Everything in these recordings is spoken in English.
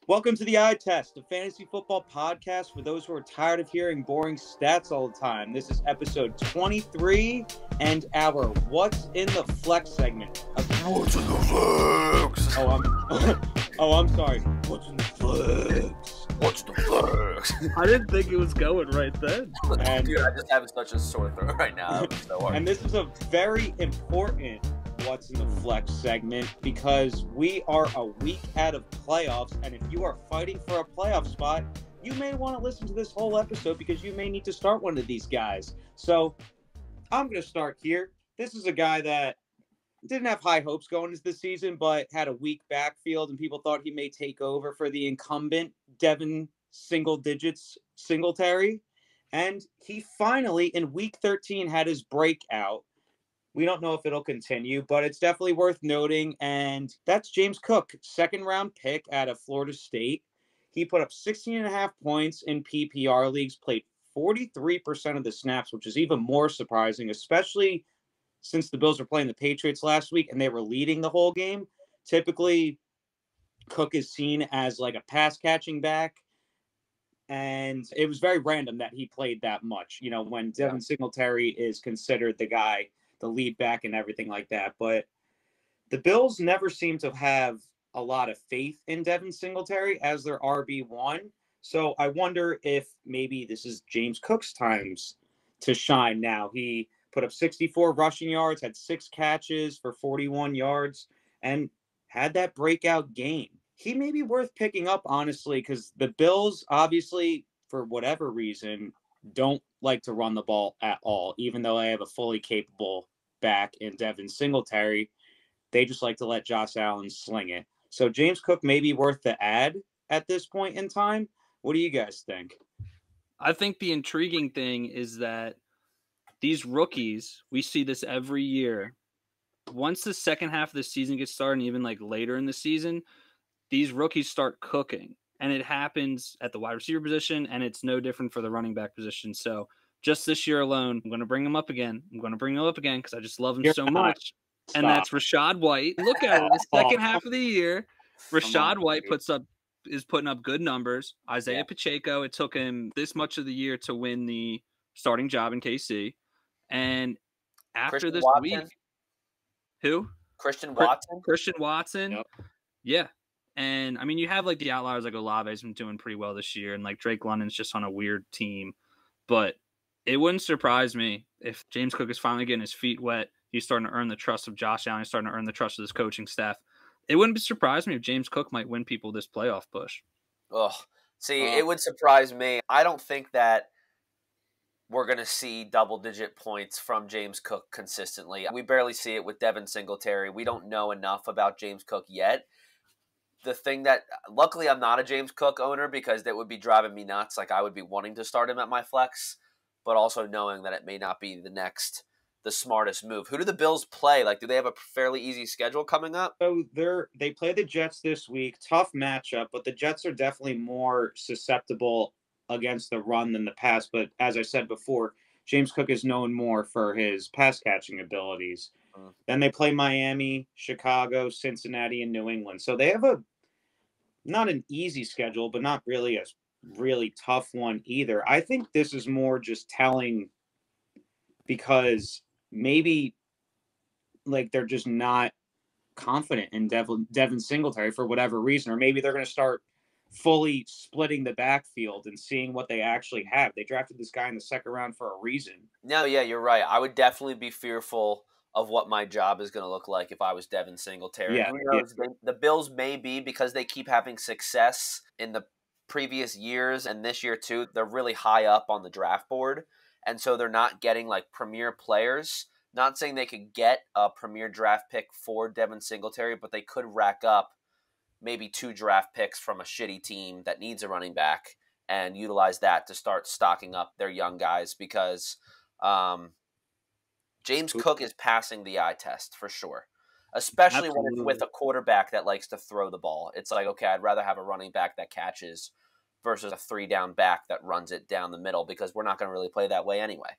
Welcome to the Eye Test, a fantasy football podcast for those who are tired of hearing boring stats all the time. This is episode 23 and our What's in the Flex segment. What's in the flex? I'm sorry. What's in the flex? What's the flex? I didn't think it was going right then. And, Dude, I just have such a sore throat right now. That was so hard. and this is a very important What's in the Flex segment because we are a week out of playoffs, and if you are fighting for a playoff spot, you may want to listen to this whole episode because you may need to start one of these guys. So I'm going to start here. This is a guy that didn't have high hopes going into the season, but had a weak backfield, and people thought he may take over for the incumbent Devin Singletary. And he finally, in week 13, had his breakout. We don't know if it'll continue, but it's definitely worth noting. And that's James Cook, second-round pick out of Florida State. He put up 16.5 points in PPR leagues, played 43% of the snaps, which is even more surprising, especially since the Bills were playing the Patriots last week and they were leading the whole game. Typically, Cook is seen as like a pass-catching back, and it was very random that he played that much, you know, when Devin Singletary is considered the guy, the lead back and everything like that. But the Bills never seem to have a lot of faith in Devin Singletary as their RB1. So I wonder if maybe this is James Cook's times to shine now. He put up 64 rushing yards, had 6 catches for 41 yards, and had that breakout game. He may be worth picking up, honestly, because the Bills, obviously, for whatever reason, don't like to run the ball at all, even though they have a fully capable back in Devin Singletary. They just like to let Josh Allen sling it. So James Cook may be worth the add at this point in time. What do you guys think? I think the intriguing thing is that these rookies, we see this every year. Once the second half of the season gets started, and even like later in the season, these rookies start cooking. And it happens at the wide receiver position, and it's no different for the running back position. So just this year alone, I'm going to bring him up again. Because I just love him so much. Stop. And that's Rachaad White. Look at it. The second half of the year, Rachaad White is putting up good numbers. Isaiah Pacheco, it took him this much of the year to win the starting job in KC. And after Christian this Watson? week, who? Christian Watson? Christian Watson. Yep. Yeah. And, I mean, you have, like, the outliers like Olave's been doing pretty well this year, and, like, Drake London's just on a weird team. But it wouldn't surprise me if James Cook is finally getting his feet wet. He's starting to earn the trust of Josh Allen. He's starting to earn the trust of his coaching staff. It wouldn't surprise me if James Cook might win people this playoff push. It would surprise me. I don't think that we're going to see double-digit points from James Cook consistently. We barely see it with Devin Singletary. We don't know enough about James Cook yet. The thing that, luckily I'm not a James Cook owner because that would be driving me nuts. Like I would be wanting to start him at my flex, but also knowing that it may not be the smartest move. Who do the Bills play? Like, do they have a fairly easy schedule coming up? So they play the Jets this week. Tough matchup, but the Jets are definitely more susceptible against the run than the pass. But as I said before, James Cook is known more for his pass-catching abilities. Then they play Miami, Chicago, Cincinnati, and New England. So they have not an easy schedule, but not really a really tough one either. I think this is more just telling because maybe like they're just not confident in Devin Singletary for whatever reason, or maybe they're going to start fully splitting the backfield and seeing what they actually have. They drafted this guy in the second round for a reason. No, yeah, you're right. I would definitely be fearful of what my job is going to look like if I was Devin Singletary. Yeah, The Bills may be, because they keep having success in the previous years and this year too, they're really high up on the draft board. And so they're not getting like premier players. Not saying they could get a premier draft pick for Devin Singletary, but they could rack up maybe 2 draft picks from a shitty team that needs a running back and utilize that to start stocking up their young guys because James Cook is passing the eye test for sure, especially when it's with a quarterback that likes to throw the ball. It's like, okay, I'd rather have a running back that catches versus a 3-down back that runs it down the middle because we're not going to really play that way anyway.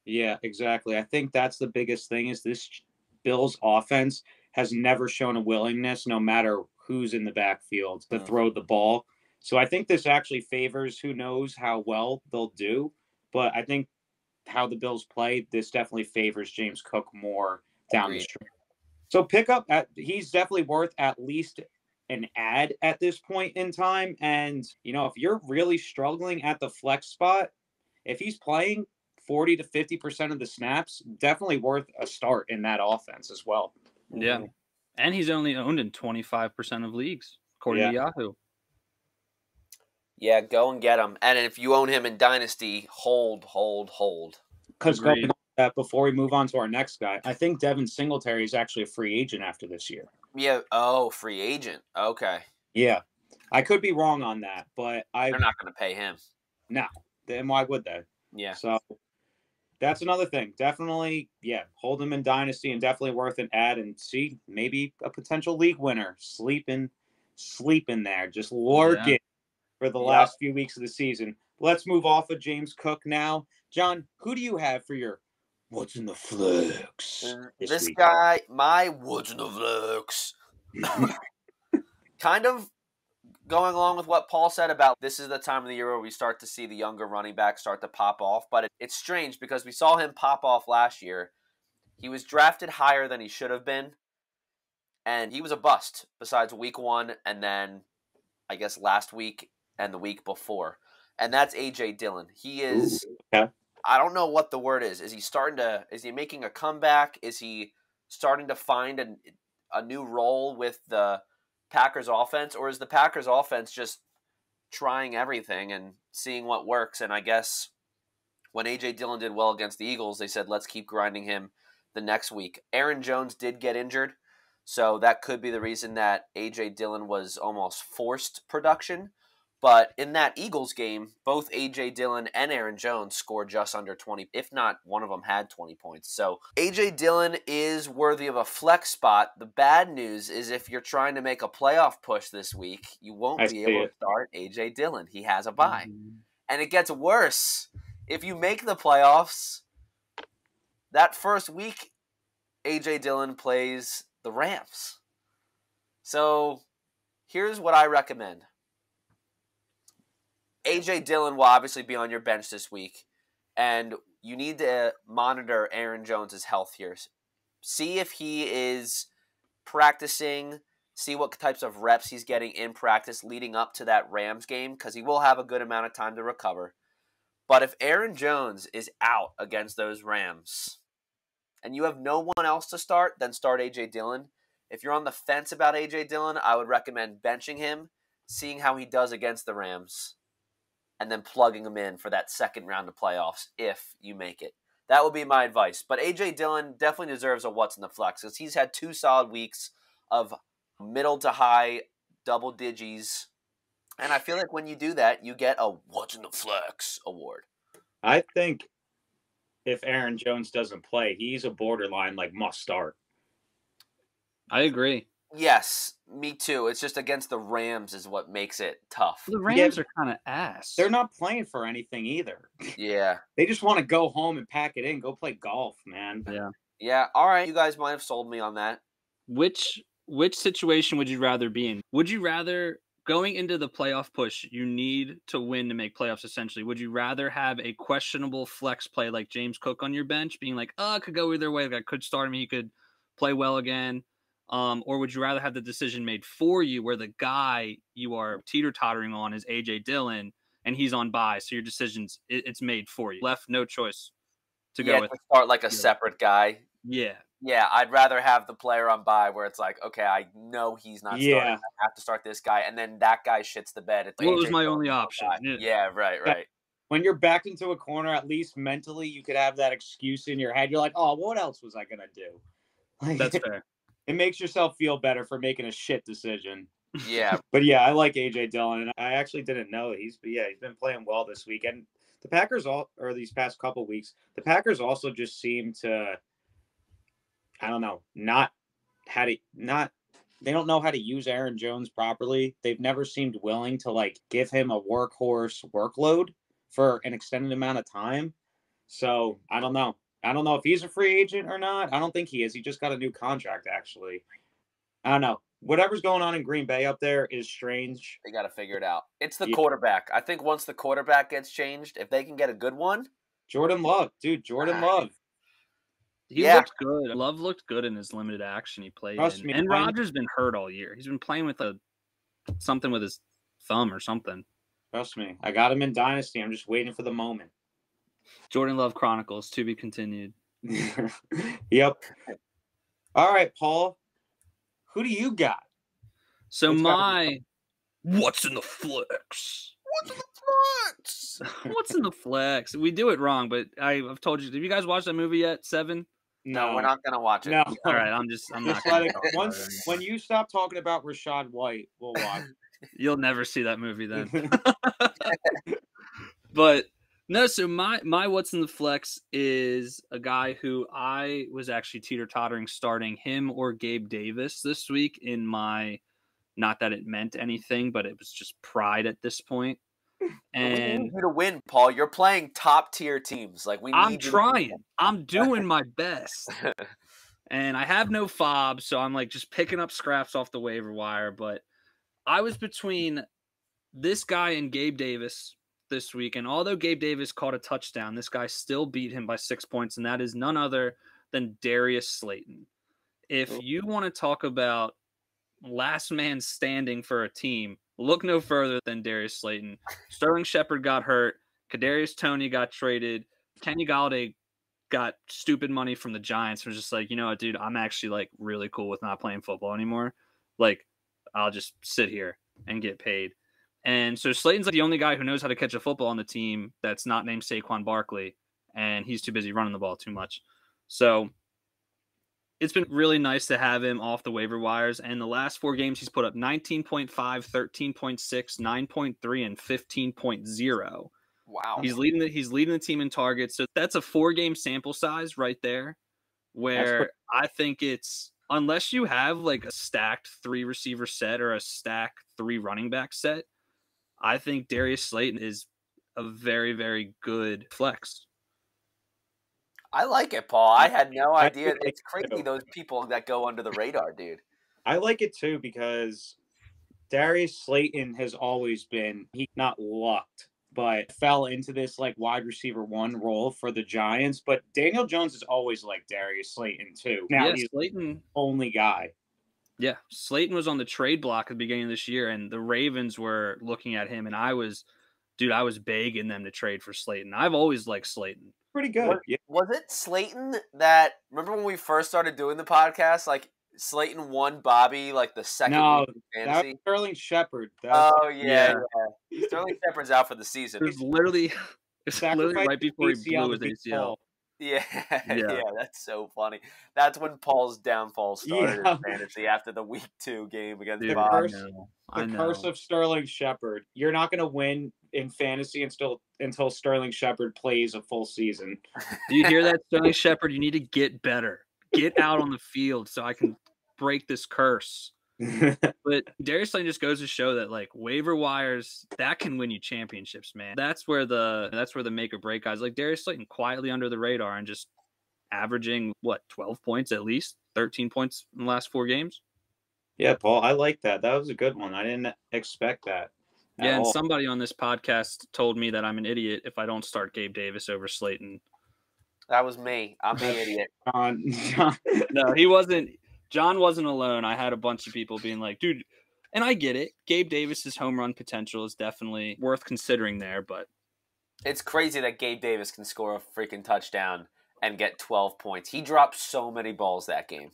Yeah, exactly. I think that's the biggest thing is this Bills offense has never shown a willingness, no matter who's in the backfield to throw the ball. So I think this actually favors who knows how well they'll do. But I think how the Bills play, this definitely favors James Cook more down the Agreed. stretch. So he's definitely worth at least an ad at this point in time. And, if you're really struggling at the flex spot, if he's playing 40 to 50% of the snaps, definitely worth a start in that offense as well. Yeah. And he's only owned in 25% of leagues, according to Yahoo. Yeah, go and get him. And if you own him in Dynasty, hold. Because going on that, before we move on to our next guy, I think Devin Singletary is actually a free agent after this year. Yeah. Oh, free agent. Okay. Yeah. I could be wrong on that, but they're not going to pay him. No. Then why would they? Yeah. So that's another thing. Definitely, hold him in Dynasty and definitely worth an ad and see maybe a potential league winner sleeping there, just lurking for the last few weeks of the season. Let's move off of James Cook now. John, who do you have for your What's in the Flex this week? guy, my What's in the Flex. Kind of going along with what Paul said about this is the time of the year where we start to see the younger running backs start to pop off. But it's strange because we saw him pop off last year. He was drafted higher than he should have been. And he was a bust besides week 1 and then I guess last week and the week before. And that's A.J. Dillon. He is, I don't know what the word is. Is he making a comeback? Is he starting to find a new role with the Packers offense? Or is the Packers offense just trying everything and seeing what works? And I guess when A.J. Dillon did well against the Eagles, they said, let's keep grinding him the next week. Aaron Jones did get injured. So that could be the reason that A.J. Dillon was almost forced production. But in that Eagles game, both A.J. Dillon and Aaron Jones scored just under 20, if not one of them had 20 points. So A.J. Dillon is worthy of a flex spot. The bad news is if you're trying to make a playoff push this week, you won't be able to start A.J. Dillon. He has a bye. And it gets worse. If you make the playoffs, that first week, A.J. Dillon plays the Rams. So here's what I recommend. A.J. Dillon will obviously be on your bench this week, and you need to monitor Aaron Jones' health here. See if he is practicing, see what types of reps he's getting in practice leading up to that Rams game, because he will have a good amount of time to recover. But if Aaron Jones is out against those Rams, and you have no one else to start, then start A.J. Dillon. If you're on the fence about A.J. Dillon, I would recommend benching him, seeing how he does against the Rams, and then plugging him in for that second round of playoffs if you make it. That would be my advice. But A.J. Dillon definitely deserves a what's in the flex because he's had 2 solid weeks of middle to high double digits. And I feel like when you do that, you get a what's in the flex award. I think if Aaron Jones doesn't play, he's a borderline must start. I agree. Yes, me too. It's just against the Rams is what makes it tough. The Rams are kind of ass. They're not playing for anything either. Yeah. They just want to go home and pack it in, go play golf, man. Yeah. Yeah, all right. You guys might have sold me on that. Which situation would you rather be in? Would you rather, going into the playoff push, you need to win to make playoffs essentially. Would you rather have a questionable flex play like James Cook on your bench being like, it could go either way. I could start him. He could play well again. Or would you rather have the decision made for you where the guy you are teeter-tottering on is A.J. Dillon and he's on bye, so your decision's it's made for you. Left no choice to go with. To start like a separate guy. Yeah. Yeah, I'd rather have the player on bye where it's like, okay, I know he's not starting. I have to start this guy, and then that guy shits the bed. It was my only option. Yeah, right. When you're backed into a corner, at least mentally, you could have that excuse in your head. You're like, what else was I going to do? That's fair. It makes yourself feel better for making a shit decision. Yeah. But yeah, I like A.J. Dillon, and I actually didn't know he's been playing well this week. And the Packers these past couple weeks, the Packers also just seem to, I don't know, they don't know how to use Aaron Jones properly. They've never seemed willing to give him a workhorse workload for an extended amount of time. So I don't know. I don't know if he's a free agent or not. I don't think he is. He just got a new contract, actually. I don't know. whatever's going on in Green Bay up there is strange. They got to figure it out. It's the Yeah. quarterback. I think once the quarterback gets changed, if they can get a good one. Jordan Love, dude. Jordan Love. He looked good. Love looked good in his limited action he played Trust in. me, And Rodgers been hurt all year. He's been playing with something with his thumb or something. Trust me. I got him in Dynasty. I'm just waiting for the moment. Jordan Love Chronicles to be continued. Yep. All right, Paul. Who do you got? So what's in the flex? What's in the flex? What's in the flex? We do it wrong, but I've told you. Have you guys watched that movie yet? Seven? No, we're not gonna watch it. No. All right, I'm not let gonna it. When you stop talking about Rashad White, we'll watch. You'll never see that movie then. But no, so my what's in the flex is a guy who I was actually teeter-tottering starting him or Gabe Davis this week in my, not that it meant anything, but it was just pride at this point. And we need you to win, Paul. You're playing top tier teams. Like I'm trying. I'm doing my best. And I have no fob, so I'm like just picking up scraps off the waiver wire. But I was between this guy and Gabe Davis this week. And although Gabe Davis caught a touchdown, this guy still beat him by 6 points. And that is none other than Darius Slayton. If you want to talk about last man standing for a team, look no further than Darius Slayton. Sterling Shepard got hurt. Kadarius Toney got traded. Kenny Galladay got stupid money from the Giants. Was just like, you know what, dude, I'm actually like really cool with not playing football anymore. Like, I'll just sit here and get paid. And so Slayton's like the only guy who knows how to catch a football on the team that's not named Saquon Barkley, and he's too busy running the ball too much. So it's been really nice to have him off the waiver wires. And the last 4 games, he's put up 19.5, 13.6, 9.3, and 15.0. Wow. He's leading the team in targets. So that's a 4-game sample size right there, where I think it's, unless you have like a stacked 3 receiver set or a stacked 3 running back set, I think Darius Slayton is a very, very good flex. I like it, Paul. I had no idea. It's crazy, those people that go under the radar, dude. I like it too because Darius Slayton has always been, he's not lucked, but fell into this like wide receiver 1 role for the Giants. But Daniel Jones is always like Darius Slayton too. Now he's Slayton, the only guy. Yeah, Slayton was on the trade block at the beginning of this year, and the Ravens were looking at him, and I was begging them to trade for Slayton. I've always liked Slayton. Pretty good. Was it Slayton that, remember when we first started doing the podcast, like Slayton won Bobby like the second week of fantasy? That was Sterling Shepard. Yeah. Sterling Shepard's out for the season. It was literally right before he blew his ACL. Yeah, that's so funny. That's when Paul's downfall started in fantasy after the week 2 game against Bob. The curse of Sterling Shepard. You're not going to win in fantasy until Sterling Shepard plays a full season. Do you hear that, Sterling Shepard? You need to get better. Get out on the field so I can break this curse. But Darius Slayton just goes to show that like waiver wires, that can win you championships, man. That's where the make or break guys like Darius Slayton quietly under the radar and just averaging 12 points at least, 13 points in the last 4 games. Yeah, Paul, I like that. That was a good one. I didn't expect that. Yeah, and somebody on this podcast told me that I'm an idiot if I don't start Gabe Davis over Slayton. That was me. I'm the idiot. John. No, he wasn't. John wasn't alone. I had a bunch of people being like, dude, and I get it. Gabe Davis's home run potential is definitely worth considering there, but it's crazy that Gabe Davis can score a freaking touchdown and get 12 points. He dropped so many balls that game.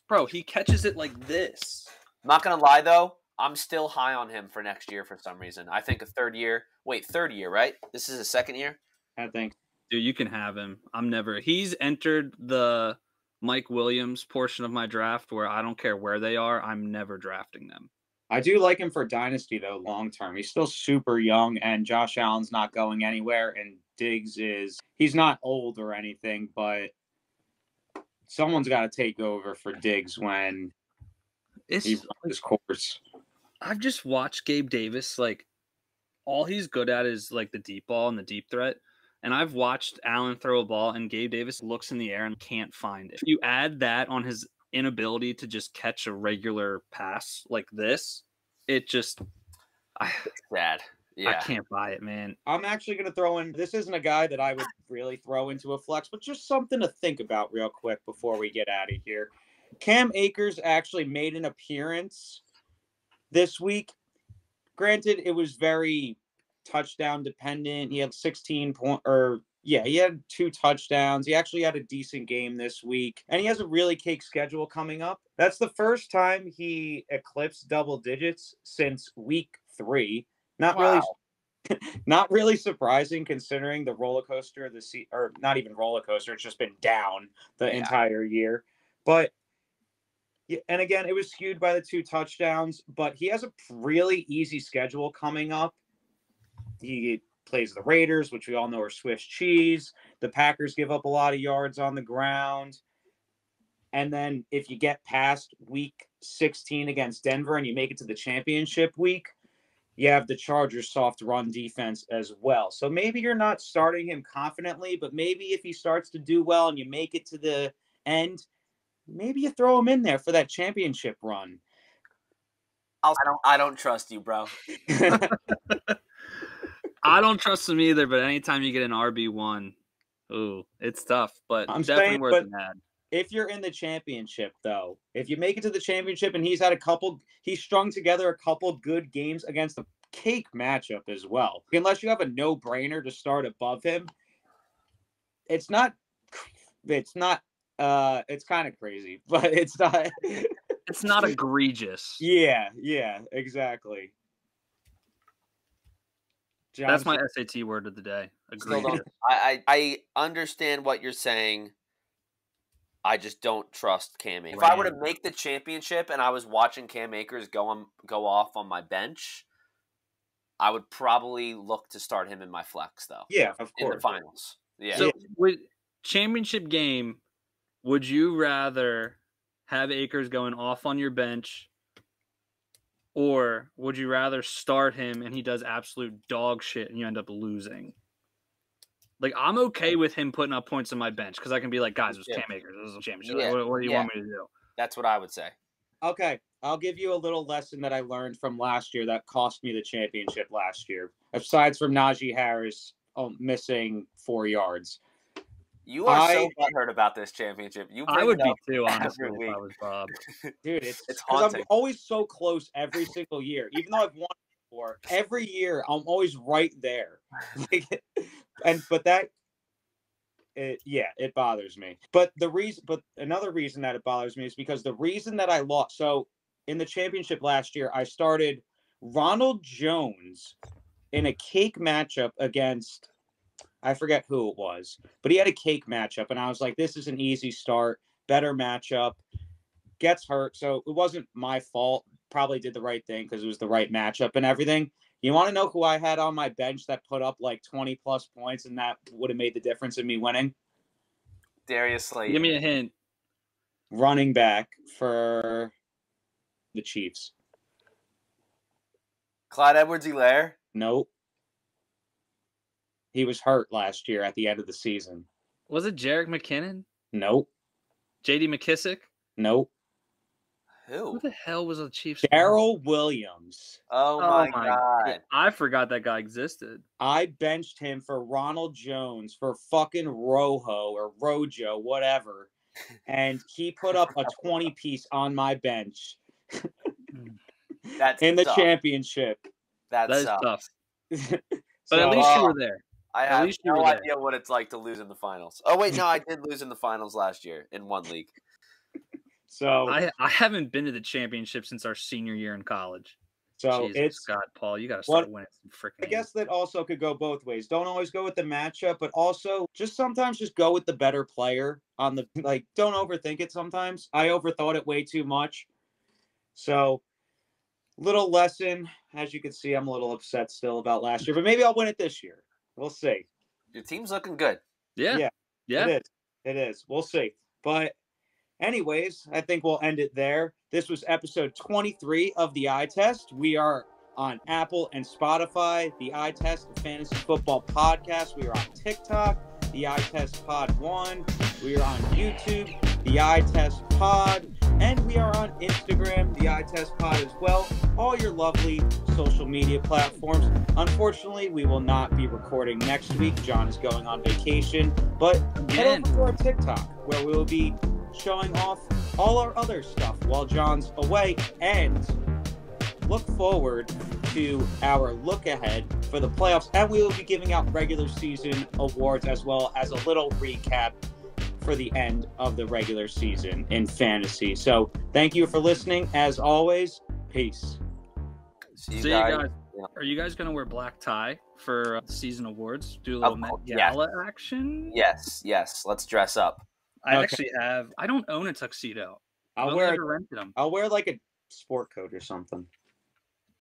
Bro, he catches it like this. I'm not going to lie, though. I'm still high on him for next year for some reason. I think a third year, right? This is his second year? I think. Dude, you can have him. He's entered the Mike Williams portion of my draft where I don't care where they are. I'm never drafting them. I do like him for Dynasty, though, long term. He's still super young, and Josh Allen's not going anywhere, and Diggs he's not old or anything, but someone's got to take over for Diggs when he runs his course. I've just watched Gabe Davis. Like, all he's good at is, like, the deep ball and the deep threat. And I've watched Allen throw a ball, and Gabe Davis looks in the air and can't find it. If you add that on his inability to just catch a regular pass like this, it just sad. Yeah. I can't buy it, man. I'm actually going to throw in, this isn't a guy that I would really throw into a flex, but just something to think about real quick before we get out of here. Cam Akers actually made an appearance this week. Granted, it was very touchdown dependent. He had 16 point, he had 2 touchdowns. He actually had a decent game this week, and he has a really cake schedule coming up. That's the first time he eclipsed double digits since week 3. Not really surprising considering the roller coaster of the season, or not even roller coaster. It's just been down the entire year. But, and again, it was skewed by the 2 touchdowns, but he has a really easy schedule coming up. He plays the Raiders, which we all know are Swiss cheese. The Packers give up a lot of yards on the ground. And then if you get past week 16 against Denver and you make it to the championship week, you have the Chargers' soft run defense as well. So maybe you're not starting him confidently, but maybe if he starts to do well and you make it to the end, maybe you throw him in there for that championship run. I don't trust you, bro. I don't trust him either, but anytime you get an RB1, ooh, it's tough, but I'm definitely saying, worth an ad. If you're in the championship, though, if you make it to the championship and he's strung together a couple good games against a cake matchup as well. Unless you have a no-brainer to start above him, it's kind of crazy, but it's not. It's not egregious. Yeah, exactly. That's my SAT word of the day. Egregious. I understand what you're saying. I just don't trust Cam Akers. If I were to make the championship and I was watching Cam Akers go off on my bench, I would probably look to start him in my flex, though. Yeah, of course. In the finals. Yeah. So, with championship game, would you rather have Akers going off on your bench, or would you rather start him and he does absolute dog shit and you end up losing? Like, I'm okay with him putting up points on my bench because I can be like, guys, it was Cam Akers. This is a championship. Yeah. What do you want me to do? That's what I would say. Okay, I'll give you a little lesson that I learned from last year that cost me the championship last year. Aside from Najee Harris missing 4 yards. You are so butthurt about this championship. I would be too, honestly, if I was Bob. Dude, it's haunting. I'm always so close every single year. Even though I've won before, every year I'm always right there. It bothers me. But another reason that it bothers me is because the reason that I lost. So in the championship last year, I started Ronald Jones in a cake matchup against, I forget who it was, but he had a cake matchup, and I was like, this is an easy start, better matchup. Gets hurt, so it wasn't my fault. Probably did the right thing because it was the right matchup and everything. You want to know who I had on my bench that put up like 20-plus points, and that would have made the difference in me winning? Darius Slayton. Give me a hint. Running back for the Chiefs. Clyde Edwards-Helaire? Nope. He was hurt last year at the end of the season. Was it Jerick McKinnon? Nope. J.D. McKissick? Nope. Who the hell was the Chiefs? Darrell Williams. Oh my God. I forgot that guy existed. I benched him for Ronald Jones for fucking Rojo or Rojo, whatever. And he put up a 20-piece on my bench That's in the tough. championship. That is tough. So, But at least you were there. I have no idea what it's like to lose in the finals. Oh, wait, no, I did lose in the finals last year in one league. So I haven't been to the championship since our senior year in college. So Jesus, God, Paul, you got to start winning some freaking. I guess that also could go both ways. Don't always go with the matchup, but also sometimes just go with the better player on the Don't overthink it. Sometimes I overthought it way too much. So, little lesson. As you can see, I'm a little upset still about last year, but maybe I'll win it this year. We'll see. Your team's looking good. Yeah. It is. We'll see. But anyways, I think we'll end it there. This was episode 23 of The Eye Test. We are on Apple and Spotify, The Eye Test, the Fantasy Football Podcast. We are on TikTok, The Eye Test Pod 1. We are on YouTube, The Eye Test Pod. And we are on Instagram, the Eye Test Pod as well, all your lovely social media platforms. Unfortunately, we will not be recording next week. John is going on vacation, but head over to our TikTok, where we will be showing off all our other stuff while John's away, and look forward to our look ahead for the playoffs, and we will be giving out regular season awards as well as a little recap for the end of the regular season in fantasy. So thank you for listening. As always, peace. See you guys. Yeah. Are you guys going to wear black tie for the season awards? Do a little Met Gala action? Yes. Let's dress up. I don't own a tuxedo. I'll wear like a sport coat or something.